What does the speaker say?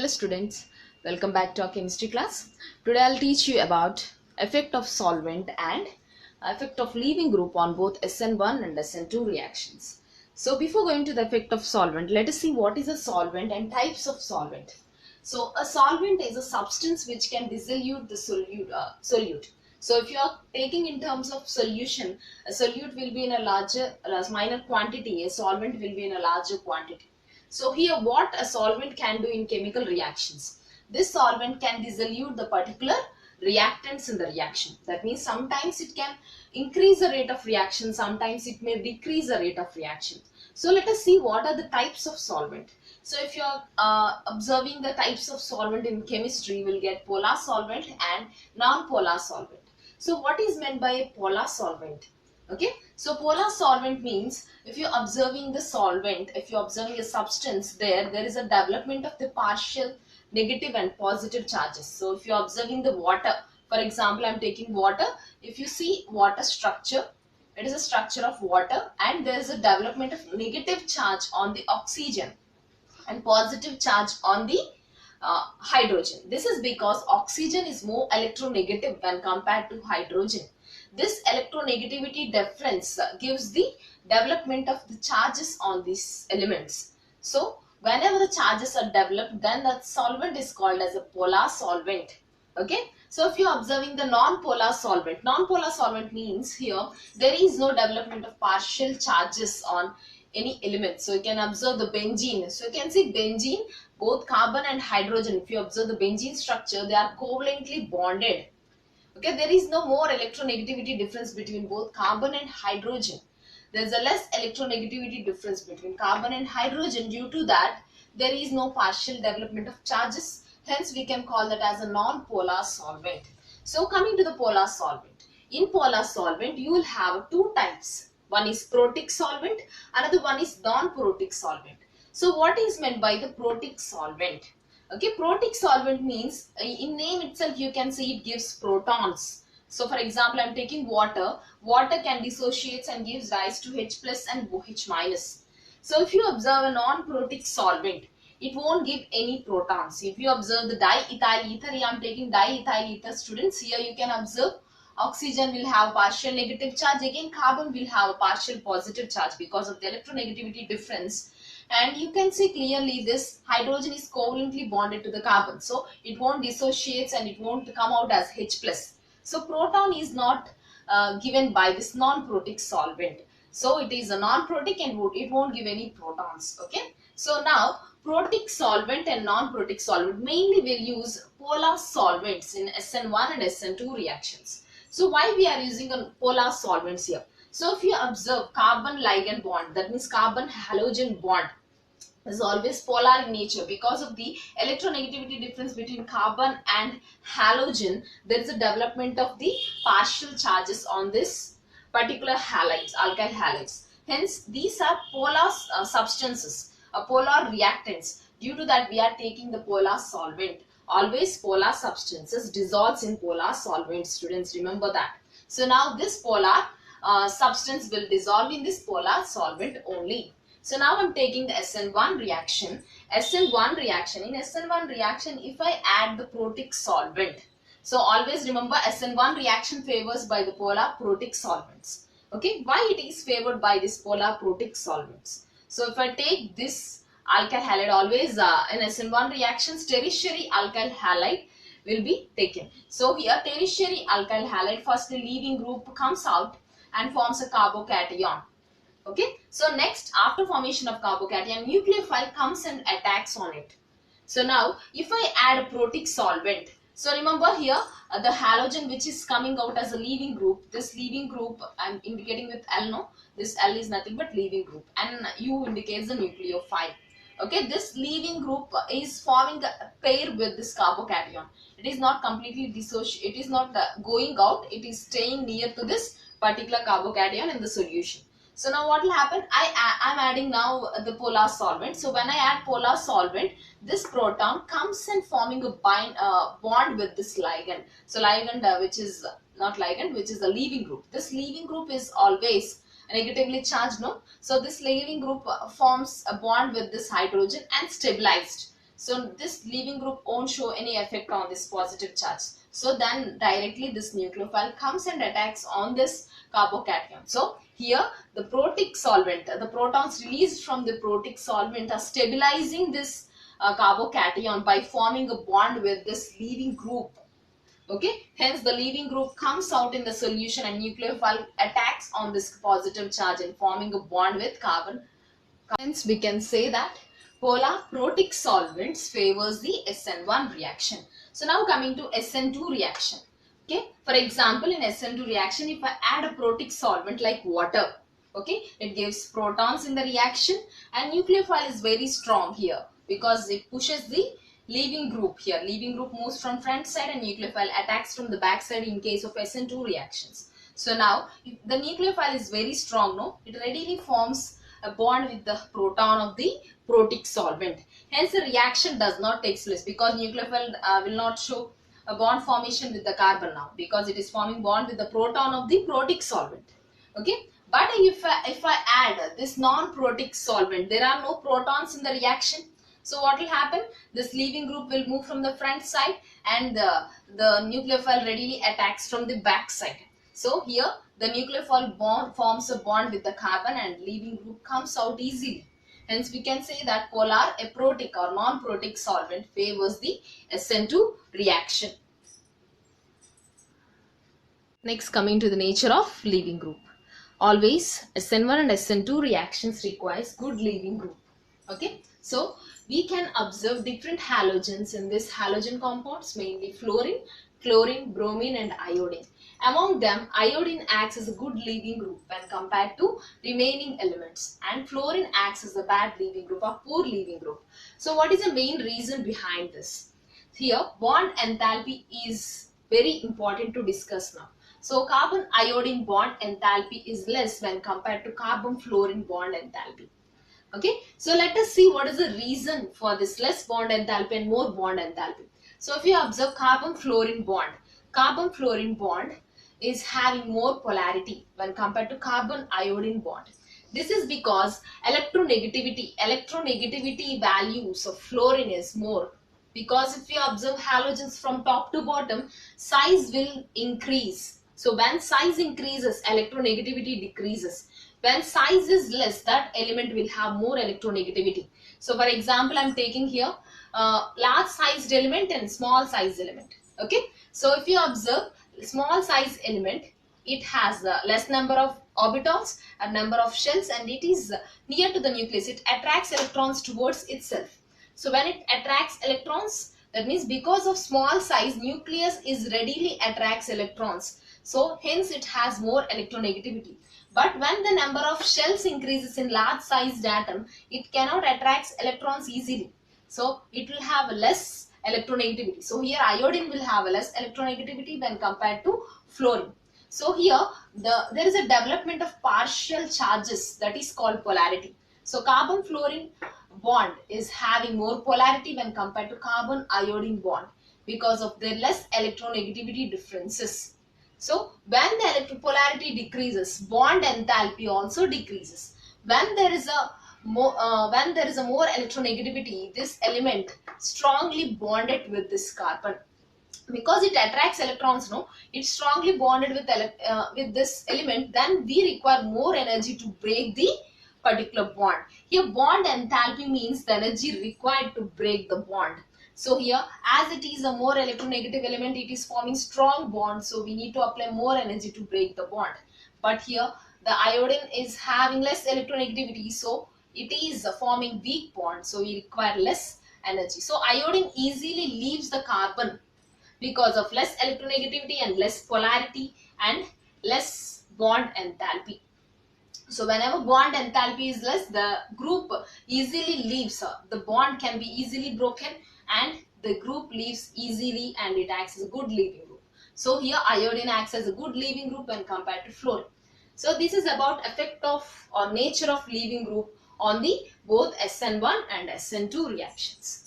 Hello students, welcome back to our chemistry class. Today I'll teach you about effect of solvent and effect of leaving group on both SN1 and SN2 reactions. So before going to the effect of solvent, let us see what is a solvent and types of solvent. So a solvent is a substance which can dissolute the solute. So if you are taking in terms of solution, a solute will be in a minor quantity, a solvent will be in a larger quantity. So here what a solvent can do in chemical reactions. This solvent can dissolute the particular reactants in the reaction. That means sometimes it can increase the rate of reaction, sometimes it may decrease the rate of reaction. So let us see what are the types of solvent. So if you are observing the types of solvent in chemistry, you will get polar solvent and non-polar solvent. So what is meant by a polar solvent? Okay, so polar solvent means if you're observing the solvent, if you're observing a substance, there is a development of the partial negative and positive charges. So if you're observing the water, for example, I'm taking water. If you see water structure, it is a structure of water and there is a development of negative charge on the oxygen and positive charge on the hydrogen. This is because oxygen is more electronegative when compared to hydrogen. This electronegativity difference gives the development of the charges on these elements. So whenever the charges are developed, then that solvent is called as a polar solvent. Okay, so if you are observing the non-polar solvent means here there is no development of partial charges on any element. So you can observe the benzene. So you can see benzene, both carbon and hydrogen. If you observe the benzene structure, they are covalently bonded. Okay, there is no more electronegativity difference between both carbon and hydrogen. There is a less electronegativity difference between carbon and hydrogen. Due to that, there is no partial development of charges. Hence, we can call that as a non-polar solvent. So coming to the polar solvent. In polar solvent, you will have two types. One is protic solvent, another one is non-protic solvent. So what is meant by the protic solvent? Okay, protic solvent means in name itself you can see it gives protons. So for example, I'm taking water. Water can dissociate and gives rise to H plus and OH minus. So if you observe a non-protic solvent, it won't give any protons. If you observe the diethyl ether, I'm taking diethyl ether students. Here you can observe oxygen will have partial negative charge. Again, carbon will have a partial positive charge because of the electronegativity difference. And you can see clearly this hydrogen is covalently bonded to the carbon. So it won't dissociate and it won't come out as H plus. So proton is not given by this non-protic solvent. So it is a non-protic and it won't give any protons. Okay. So now protic solvent and non-protic solvent mainly will use polar solvents in SN1 and SN2 reactions. So why we are using a polar solvents here? So if you observe carbon ligand bond, that means carbon halogen bond is always polar in nature because of the electronegativity difference between carbon and halogen. There is a development of the partial charges on this particular halides, alkyl halides. Hence, these are polar substances, polar reactants. Due to that, we are taking the polar solvent. Always polar substances dissolves in polar solvent. Students, remember that. So now this polar substance will dissolve in this polar solvent only. So now I'm taking the SN1 reaction. SN1 reaction. In SN1 reaction, if I add the protic solvent, so always remember SN1 reaction favors by the polar protic solvents. Okay, why it is favored by this polar protic solvents? So if I take this alkyl halide, always in SN1 reactions, tertiary alkyl halide will be taken. So here tertiary alkyl halide, first the leaving group comes out and forms a carbocation. Okay, so next after formation of carbocation, nucleophile comes and attacks on it. So now if I add a protic solvent, so remember here the halogen which is coming out as a leaving group, this leaving group I'm indicating with L, no, this L is nothing but leaving group and U indicates the nucleophile. Okay, this leaving group is forming a pair with this carbocation. It is not completely dissociated, it is not going out, it is staying near to this particular carbocation in the solution. So now what will happen? I'm adding now the polar solvent. So when I add polar solvent, this proton comes and forming a bond with this ligand. So ligand which is not ligand, which is a leaving group. This leaving group is always negatively charged, no? So this leaving group forms a bond with this hydrogen and stabilized. So this leaving group won't show any effect on this positive charge. So then directly this nucleophile comes and attacks on this carbocation. So here the protic solvent, the protons released from the protic solvent are stabilizing this carbocation by forming a bond with this leaving group. Okay, hence the leaving group comes out in the solution and nucleophile attacks on this positive charge and forming a bond with carbon. Hence we can say that polar protic solvents favors the SN1 reaction. So now coming to SN2 reaction. Okay, for example, in SN2 reaction, if I add a protic solvent like water, okay, it gives protons in the reaction, and nucleophile is very strong here because it pushes the leaving group here. Leaving group moves from front side and nucleophile attacks from the back side in case of SN2 reactions. So now if the nucleophile is very strong, no, it readily forms a bond with the proton of the protic solvent. Hence the reaction does not take place because nucleophile will not show a bond formation with the carbon now because it is forming bond with the proton of the protic solvent. Okay, but if I add this non-protic solvent, there are no protons in the reaction. So what will happen? This leaving group will move from the front side and the nucleophile readily attacks from the back side. So here the nucleophile bond forms a bond with the carbon and leaving group comes out easily. Hence we can say that polar aprotic or non-protic solvent favors the SN2 reaction. Next, coming to the nature of leaving group. Always SN1 and SN2 reactions requires good leaving group. Okay, so we can observe different halogens in this halogen compounds, mainly fluorine, chlorine, bromine and iodine. Among them, iodine acts as a good leaving group when compared to remaining elements, and fluorine acts as a bad leaving group or poor leaving group. So what is the main reason behind this? Here bond enthalpy is very important to discuss now. So carbon iodine bond enthalpy is less when compared to carbon fluorine bond enthalpy. Okay, so let us see what is the reason for this less bond enthalpy and more bond enthalpy. So if you observe carbon fluorine bond is having more polarity when compared to carbon iodine bond. This is because electronegativity values of fluorine is more. Because if you observe halogens from top to bottom, size will increase. So when size increases, electronegativity decreases. When size is less, that element will have more electronegativity. So for example, I am taking here large sized element and small sized element. Okay, so if you observe small size element, it has less number of orbitals, a number of shells, and it is near to the nucleus. It attracts electrons towards itself. So when it attracts electrons, that means because of small size, nucleus is readily attracts electrons. So hence it has more electronegativity. But when the number of shells increases in large sized atom, it cannot attract electrons easily. So it will have less electronegativity. So here iodine will have a less electronegativity when compared to fluorine. So here there is a development of partial charges, that is called polarity. So carbon fluorine bond is having more polarity when compared to carbon iodine bond because of their less electronegativity differences. So when the electropolarity decreases, bond enthalpy also decreases. When there is a more electronegativity, this element strongly bonded with this carbon. Because it attracts electrons, no, it's strongly bonded with this element. Then we require more energy to break the particular bond. Here bond enthalpy means the energy required to break the bond. So here, as it is a more electronegative element, it is forming strong bond. So we need to apply more energy to break the bond. But here the iodine is having less electronegativity, so it is forming weak bond. So we require less energy. So iodine easily leaves the carbon because of less electronegativity and less polarity and less bond enthalpy. So whenever bond enthalpy is less, the group easily leaves. The bond can be easily broken and the group leaves easily, and it acts as a good leaving group. So here iodine acts as a good leaving group when compared to fluorine. So this is about effect of or nature of leaving group on the both SN1 and SN2 reactions.